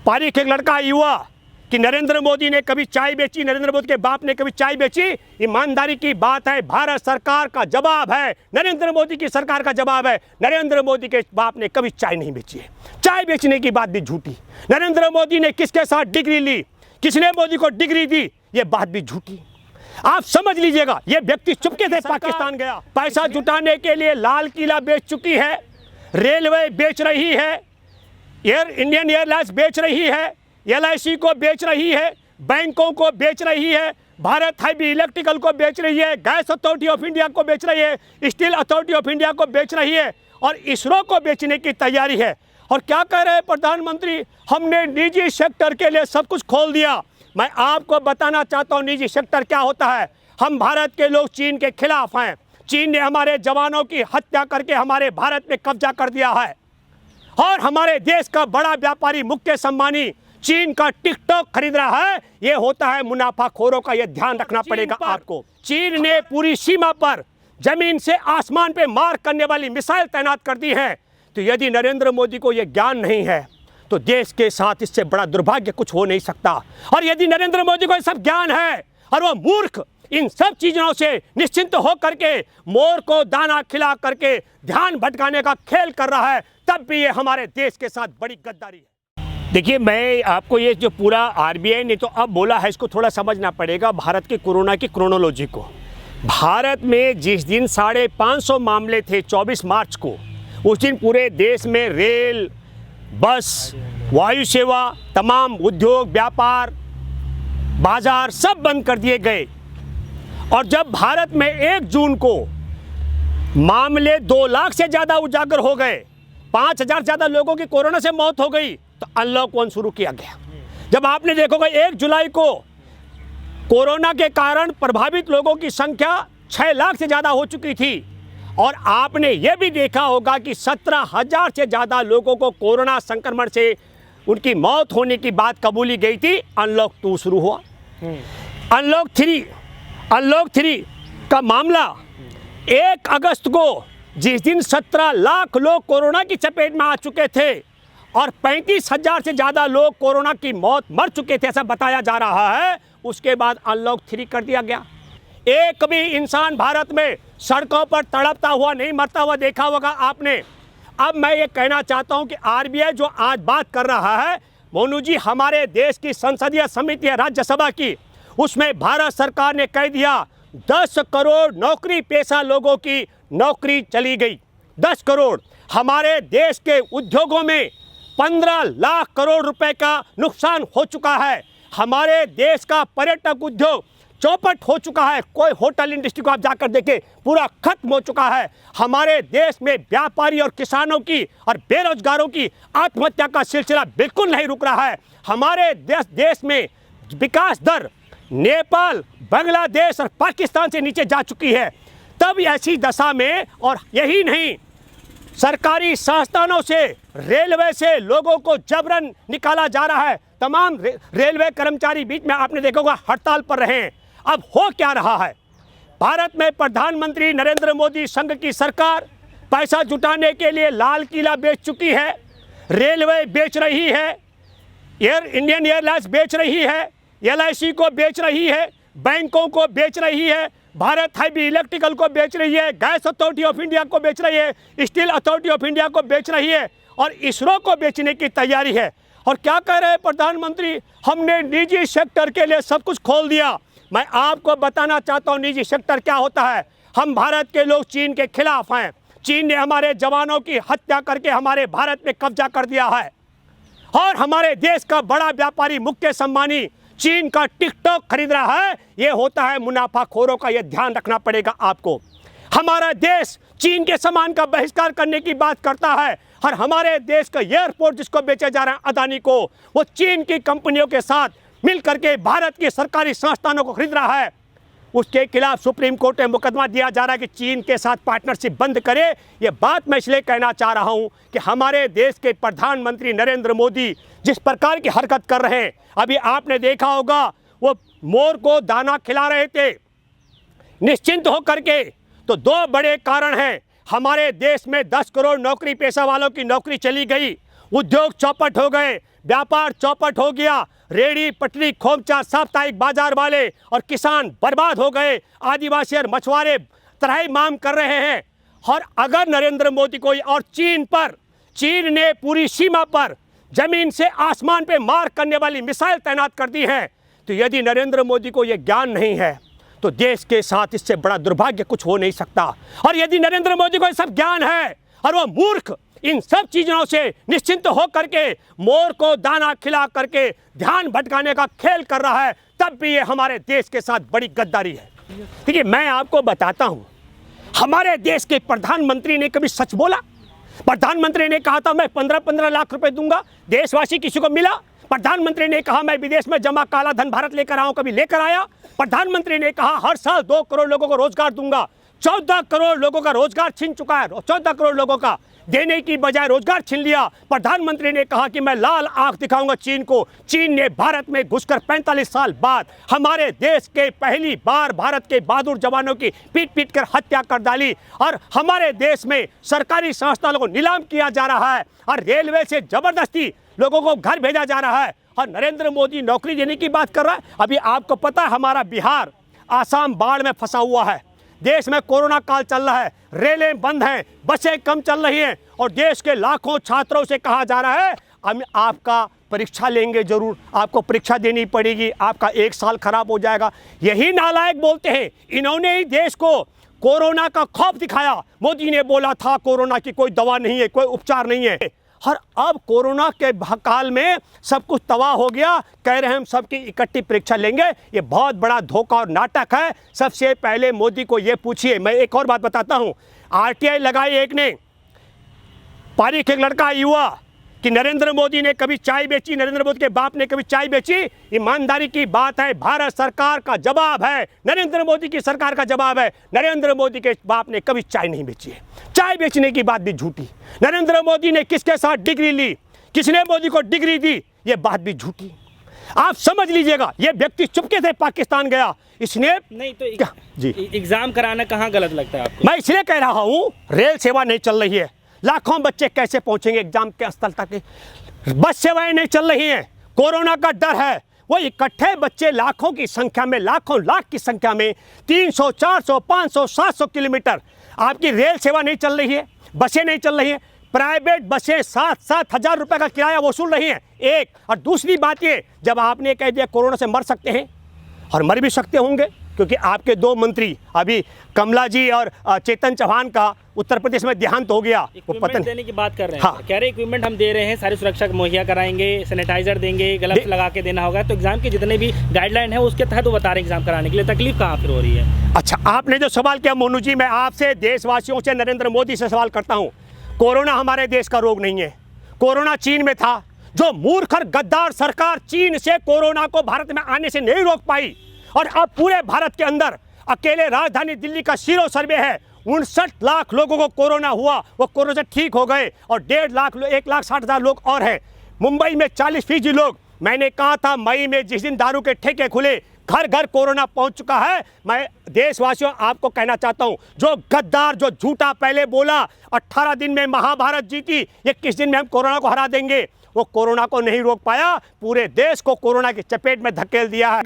पारिक एक लड़का युवा कि नरेंद्र मोदी ने कभी चाय बेची, नरेंद्र मोदी के बाप ने कभी चाय बेची। ईमानदारी की बात है, भारत सरकार का जवाब है, नरेंद्र मोदी की सरकार का जवाब है, नरेंद्र मोदी के बाप ने कभी चाय नहीं बेची है। चाय बेचने की बात भी झूठी। नरेंद्र मोदी ने किसके साथ डिग्री ली, किसने मोदी को डिग्री दी, ये बात भी झूठी। आप समझ लीजिएगा, ये व्यक्ति चुपके से पाकिस्तान गया, पैसा जुटाने के लिए लाल किला बेच चुकी है, रेलवे बेच रही है, इंडियन एयरलाइंस बेच रही है, LIC को बेच रही है, बैंकों को बेच रही है, भारत हेवी इलेक्ट्रिकल को बेच रही है, गैस अथॉरिटी ऑफ इंडिया को बेच रही है, स्टील अथॉरिटी ऑफ इंडिया को बेच रही है और इसरो को बेचने की तैयारी है। और क्या कह रहे हैं प्रधानमंत्री, हमने निजी सेक्टर के लिए सब कुछ खोल दिया। मैं आपको बताना चाहता हूँ निजी सेक्टर क्या होता है। हम भारत के लोग चीन के खिलाफ हैं। चीन ने हमारे जवानों की हत्या करके हमारे भारत में कब्जा कर दिया है और हमारे देश का बड़ा व्यापारी मुकेश अंबानी चीन का टिकटॉक खरीद रहा है। ये होता है मुनाफाखोरों का, ये ध्यान रखना पड़ेगा आपको। चीन ने पूरी सीमा पर जमीन से आसमान पे मार करने वाली मिसाइल तैनात कर दी है। तो यदि नरेंद्र मोदी को यह ज्ञान नहीं है तो देश के साथ इससे बड़ा दुर्भाग्य कुछ हो नहीं सकता। और यदि नरेंद्र मोदी को सब ज्ञान है और वह मूर्ख इन सब चीजों से निश्चिंत हो करके मोर को दाना खिला करके ध्यान भटकाने का खेल कर रहा है, तब भी ये हमारे देश के साथ बड़ी गद्दारी है। देखिए, मैं आपको ये जो पूरा RBI ने तो अब बोला है, इसको थोड़ा समझना पड़ेगा भारत के कोरोना की क्रोनोलॉजी को। भारत में जिस दिन 550 मामले थे 24 मार्च को, उस दिन पूरे देश में रेल, बस, वायु सेवा, तमाम उद्योग, व्यापार, बाजार सब बंद कर दिए गए। और जब भारत में 1 जून को मामले 2 लाख से ज़्यादा उजागर हो गए, 5000 से ज़्यादा लोगों की कोरोना से मौत हो गई, तो अनलॉक 1 शुरू किया गया। जब आपने देखोगे 1 जुलाई को कोरोना के कारण प्रभावित लोगों की संख्या 6 लाख से ज़्यादा हो चुकी थी। और आपने ये भी देखा होगा कि 17,000 से ज़्यादा लोगों को कोरोना संक्रमण से उनकी मौत होने की बात कबूली गई थी। अनलॉक 2 शुरू हुआ। अनलॉक 3 का मामला 1 अगस्त को, जिस दिन 17 लाख लोग कोरोना की चपेट में आ चुके थे और 35,000 से ज़्यादा लोग कोरोना की मौत मर चुके थे, ऐसा बताया जा रहा है। उसके बाद अनलॉक 3 कर दिया गया। एक भी इंसान भारत में सड़कों पर तड़पता हुआ नहीं मरता हुआ देखा होगा आपने। अब मैं ये कहना चाहता हूं कि RBI जो आज बात कर रहा है, मोनू जी, हमारे देश की संसदीय समिति है राज्यसभा की, उसमें भारत सरकार ने कह दिया 10 करोड़ नौकरी पेशा लोगों की नौकरी चली गई। 10 करोड़। हमारे देश के उद्योगों में 15 लाख करोड़ रुपए का नुकसान हो चुका है। हमारे देश का पर्यटक उद्योग चौपट हो चुका है। कोई होटल इंडस्ट्री को आप जाकर देखें, पूरा खत्म हो चुका है। हमारे देश में व्यापारी और किसानों की और बेरोजगारों की आत्महत्या का सिलसिला बिल्कुल नहीं रुक रहा है। हमारे देश में विकास दर नेपाल, बांग्लादेश और पाकिस्तान से नीचे जा चुकी है। तब ऐसी दशा में, और यही नहीं, सरकारी संस्थानों से, रेलवे से लोगों को जबरन निकाला जा रहा है। तमाम रेलवे कर्मचारी बीच में आपने देखा होगा हड़ताल पर रहे हैं। अब हो क्या रहा है, भारत में प्रधानमंत्री नरेंद्र मोदी संघ की सरकार पैसा जुटाने के लिए लाल किला बेच चुकी है, रेलवे बेच रही है, इंडियन एयरलाइंस बेच रही है, LIC को बेच रही है, बैंकों को बेच रही है, भारत हेवी इलेक्ट्रिकल को बेच रही है, गैस अथॉरिटी ऑफ इंडिया को बेच रही है, स्टील अथॉरिटी ऑफ इंडिया को बेच रही है और इसरो को बेचने की तैयारी है। और क्या कह रहे हैं प्रधानमंत्री, हमने निजी सेक्टर के लिए सब कुछ खोल दिया। मैं आपको बताना चाहता हूं निजी सेक्टर क्या होता है। हम भारत के लोग चीन के खिलाफ हैं। चीन ने हमारे जवानों की हत्या करके हमारे भारत में कब्जा कर दिया है और हमारे देश का बड़ा व्यापारी मुकेश अंबानी चीन का टिकटॉक खरीद रहा है। ये होता है मुनाफाखोरों का, ये ध्यान रखना पड़ेगा आपको। हमारा देश चीन के सामान का बहिष्कार करने की बात करता है और हमारे देश का एयरपोर्ट जिसको बेचे जा रहे हैं अदानी को, वो चीन की कंपनियों के साथ मिल करके भारत के सरकारी संस्थानों को खरीद रहा है। उसके खिलाफ सुप्रीम कोर्ट में मुकदमा दिया जा रहा है कि चीन के साथ पार्टनरशिप बंद करे। ये बात मैं इसलिए कहना चाह रहा हूं कि हमारे देश के प्रधानमंत्री नरेंद्र मोदी जिस प्रकार की हरकत कर रहे हैं, अभी आपने देखा होगा वो मोर को दाना खिला रहे थे निश्चिंत होकर के। तो 2 बड़े कारण हैं। हमारे देश में 10 करोड़ नौकरी पेशा वालों की नौकरी चली गई, उद्योग चौपट हो गए, व्यापार चौपट हो गया, रेड़ी पटरी खोमचा साप्ताहिक बाजार वाले और किसान बर्बाद हो गए, आदिवासी और मछुआरे तराई माम कर रहे हैं। और अगर नरेंद्र मोदी को और चीन ने पूरी सीमा पर जमीन से आसमान पे मार करने वाली मिसाइल तैनात कर दी है, तो यदि नरेंद्र मोदी को यह ज्ञान नहीं है तो देश के साथ इससे बड़ा दुर्भाग्य कुछ हो नहीं सकता। और यदि नरेंद्र मोदी को यह सब ज्ञान है और वह मूर्ख इन सब चीज़ों से निश्चिंत हो करके मोर को दाना खिला करके ध्यान भटकाने का खेल कर रहा है, तब भी ये हमारे देश के साथ बड़ी गद्दारी है। देखिए, मैं आपको बताता हूँ, हमारे देश के प्रधानमंत्री ने कभी सच बोला? प्रधानमंत्री ने कहा था मैं 15-15 लाख रुपए दूंगा, देशवासी किसी को मिला? प्रधानमंत्री ने कहा मैं विदेश में जमा काला धन भारत लेकर आऊं, कभी लेकर आया? प्रधानमंत्री ने कहा हर साल 2 करोड़ लोगों को रोजगार दूंगा, 14 करोड़ लोगों का रोजगार छीन चुका है, 14 करोड़ लोगों का देने की बजाय रोजगार छीन लिया। प्रधानमंत्री ने कहा कि मैं लाल आंख दिखाऊंगा चीन को। चीन ने भारत में घुसकर 45 साल बाद हमारे देश के पहली बार भारत के बहादुर जवानों की पीट कर हत्या कर डाली और हमारे देश में सरकारी संस्थानों को नीलाम किया जा रहा है और रेलवे से जबरदस्ती लोगों को घर भेजा जा रहा है और नरेंद्र मोदी नौकरी देने की बात कर रहा है। अभी आपको पता है हमारा बिहार आसाम बाढ़ में फंसा हुआ है, देश में कोरोना काल चल रहा है, रेलें बंद हैं, बसें कम चल रही हैं और देश के लाखों छात्रों से कहा जा रहा है हम आपका परीक्षा लेंगे, जरूर आपको परीक्षा देनी पड़ेगी, आपका 1 साल खराब हो जाएगा। यही नालायक बोलते हैं, इन्होंने ही देश को कोरोना का खौफ दिखाया। मोदी ने बोला था कोरोना की कोई दवा नहीं है, कोई उपचार नहीं है, और अब कोरोना के काल में सब कुछ तबाह हो गया, कह रहे हैं हम सबकी इकट्ठी परीक्षा लेंगे। ये बहुत बड़ा धोखा और नाटक है। सबसे पहले मोदी को ये पूछिए। मैं एक और बात बताता हूँ, आरटीआई लगाई एक ने, पारिक एक लड़का युवा, कि नरेंद्र मोदी ने कभी चाय बेची, नरेंद्र मोदी के बाप ने कभी चाय बेची? ईमानदारी की बात है, भारत सरकार का जवाब है, नरेंद्र मोदी की सरकार का जवाब है, नरेंद्र मोदी के बाप ने कभी चाय नहीं बेची है। चाय बेचने की बात भी झूठी। नरेंद्र मोदी ने किसके साथ डिग्री ली, किसने मोदी को डिग्री दी, ये बात भी झूठी। आप समझ लीजिएगा, ये व्यक्ति चुपके से पाकिस्तान गया, इसने नहीं तो क्या जी एग्जाम कराना कहाँ गलत लगता है आपको? मैं इसलिए कह रहा हूँ, रेल सेवा नहीं चल रही है, लाखों बच्चे कैसे पहुंचेंगे एग्जाम के स्थल तक? बस सेवाएं नहीं चल रही हैं, कोरोना का डर है। वो इकट्ठे बच्चे लाखों की संख्या में, लाखों लाख की संख्या में 300, 400, 500, 700 किलोमीटर आपकी रेल सेवा नहीं चल रही है, बसें नहीं चल रही हैं, प्राइवेट बसें 7-7 हज़ार रुपये का किराया वसूल रही हैं। एक और दूसरी बात ये, जब आपने कह दिया कोरोना से मर सकते हैं और मर भी सकते होंगे, क्योंकि आपके 2 मंत्री अभी कमला जी और चेतन चौहान का उत्तर प्रदेश में देहांत हो गया, वो पता नहीं देने की बात कर रहे हैं। हाँ। कह रहे इक्विपमेंट हम दे रहे हैं, सारी सुरक्षा मुहैया कराएंगे, सैनिटाइजर देंगे, ग्लव्स लगा के देना होगा। तो एग्जाम के जितने भी गाइडलाइन है उसके तहत वो बता रहे हैं एग्जाम कराने के लिए, तकलीफ कहाँ फिर हो रही है? अच्छा, आपने जो सवाल किया मोनू जी, मैं आपसे देशवासियों से, नरेंद्र मोदी से सवाल करता हूँ। कोरोना हमारे देश का रोग नहीं है, कोरोना चीन में था। जो मूर्ख और गद्दार सरकार चीन से कोरोना को भारत में आने से नहीं रोक पाई, और अब पूरे भारत के अंदर अकेले राजधानी दिल्ली का सीरो सर्वे है, 59 लाख लोगों को कोरोना हुआ, वो कोरोना से ठीक हो गए, और 1,60,000 लोग और हैं। मुंबई में 40% लोग, मैंने कहा था मई में जिस दिन दारू के ठेके खुले, घर घर कोरोना पहुंच चुका है। मैं देशवासियों आपको कहना चाहता हूं, जो गद्दार, जो झूठा पहले बोला 18 दिन में महाभारत जीती, 21 दिन में हम कोरोना को हरा देंगे, वो कोरोना को नहीं रोक पाया, पूरे देश को कोरोना की चपेट में धकेल दिया है।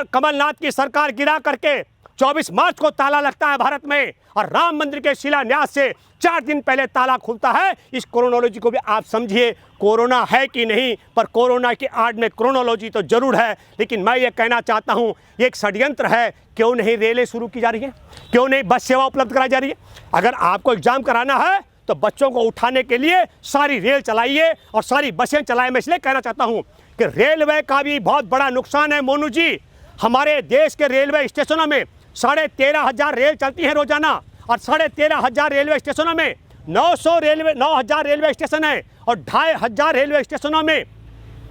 कमलनाथ की सरकार गिरा करके 24 मार्च को ताला लगता है भारत में, और राम मंदिर के शिलान्यास से 4 दिन पहले ताला खुलता है। इस क्रोनोलॉजी को भी आप समझिए, कोरोना है कि नहीं, पर कोरोना की आड़ में क्रोनोलॉजी तो जरूर है। लेकिन मैं ये कहना चाहता हूँ, ये एक षड्यंत्र है। क्यों नहीं रेलें शुरू की जा रही है, क्यों नहीं बस सेवा उपलब्ध कराई जा रही है? अगर आपको एग्जाम कराना है तो बच्चों को उठाने के लिए सारी रेल चलाइए और सारी बसें चलाइए। मैं इसलिए कहना चाहता हूँ कि रेलवे का भी बहुत बड़ा नुकसान है मोनू जी। हमारे देश के रेलवे स्टेशनों में 13,500 रेल चलती हैं रोजाना, और 13,500 रेलवे स्टेशनों में 9,000 रेलवे स्टेशन है, और 2,500 रेलवे स्टेशनों में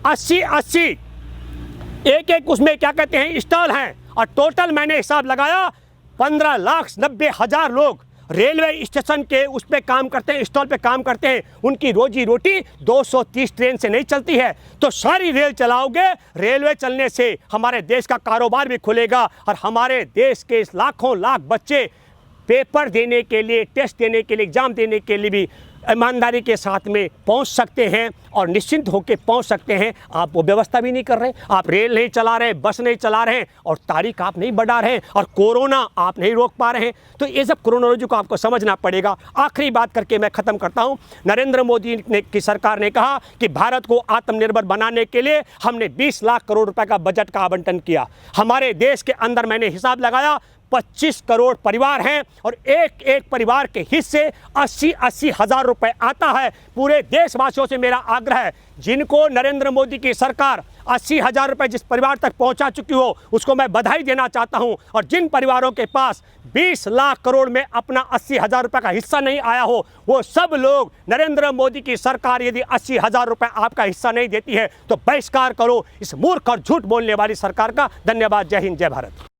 80 एक उसमें क्या कहते हैं स्टॉल हैं, और टोटल मैंने हिसाब लगाया 15,90,000 लोग रेलवे स्टेशन के उस पे काम करते हैं, स्टॉल पे काम करते हैं। उनकी रोजी रोटी 230 ट्रेन से नहीं चलती है। तो सारी रेल चलाओगे, रेलवे चलने से हमारे देश का कारोबार भी खुलेगा, और हमारे देश के लाखों लाख बच्चे पेपर देने के लिए, टेस्ट देने के लिए, एग्ज़ाम देने के लिए भी ईमानदारी के साथ में पहुंच सकते हैं और निश्चिंत होकर पहुंच सकते हैं। आप वो व्यवस्था भी नहीं कर रहे, आप रेल नहीं चला रहे, बस नहीं चला रहे और तारीख आप नहीं बढ़ा रहे और कोरोना आप नहीं रोक पा रहे हैं। तो ये सब क्रोनोलॉजी को आपको समझना पड़ेगा। आखिरी बात करके मैं ख़त्म करता हूँ। नरेंद्र मोदी की सरकार ने कहा कि भारत को आत्मनिर्भर बनाने के लिए हमने 20 लाख करोड़ रुपए का बजट का आवंटन किया। हमारे देश के अंदर मैंने हिसाब लगाया 25 करोड़ परिवार हैं और एक एक परिवार के हिस्से 80-80 हज़ार रुपए आता है। पूरे देशवासियों से मेरा आग्रह है, जिनको नरेंद्र मोदी की सरकार 80 हज़ार रुपए जिस परिवार तक पहुंचा चुकी हो उसको मैं बधाई देना चाहता हूं। और जिन परिवारों के पास 20 लाख करोड़ में अपना 80 हज़ार रुपए का हिस्सा नहीं आया हो, वो सब लोग, नरेंद्र मोदी की सरकार यदि 80 हज़ार रुपए आपका हिस्सा नहीं देती है तो बहिष्कार करो इस मूर्ख और झूठ बोलने वाली सरकार का। धन्यवाद। जय हिंद, जय भारत।